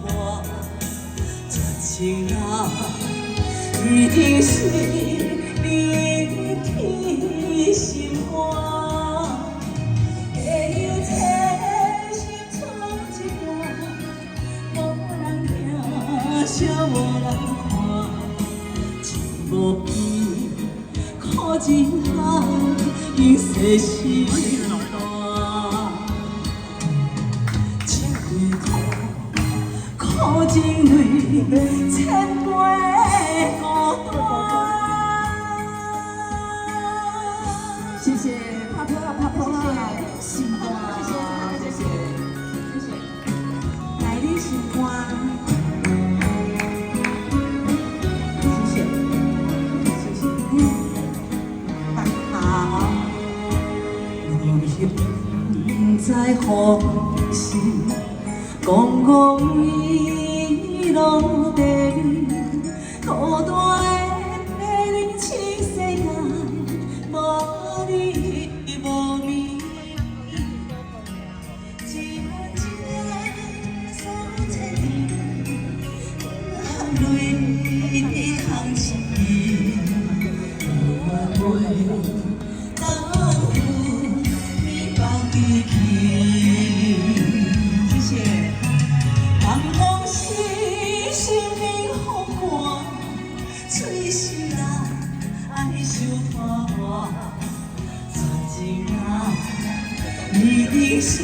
我，这情啊，一定是你的心肝。会有真心藏一半，无人听，笑无人看，情无边，苦情海，因世心肝。 苦情泪，千杯孤单。谢谢帕婆啊，帕婆啊，心肝，谢谢，谢谢，来你心肝，谢谢，谢谢，很好。不再呼吸。 公公伊落地，孤单的美丽新世界，无你无眠。一晚一夜三千年，含泪的空气，我袂当负你放地去。 吹心啊，爱伤拖，曾经啊，一定是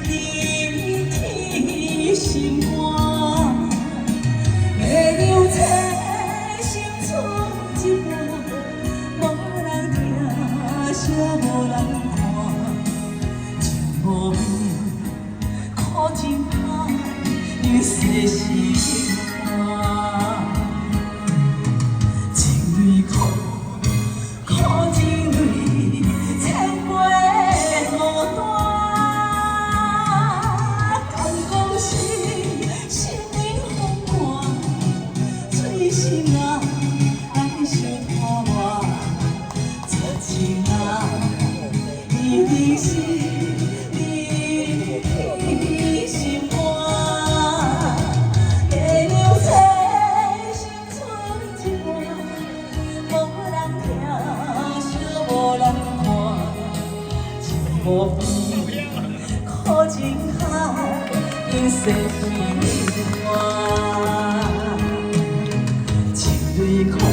你的心肝，会留真心藏一半，无人听，笑无人看，情无边，苦情海，因世心肝。 心啊，爱伤拖我，这情啊，一定是你的心肝。会留真心藏一半，无人听，笑无人看，情无边，苦情海，因世心肝。 泪苦。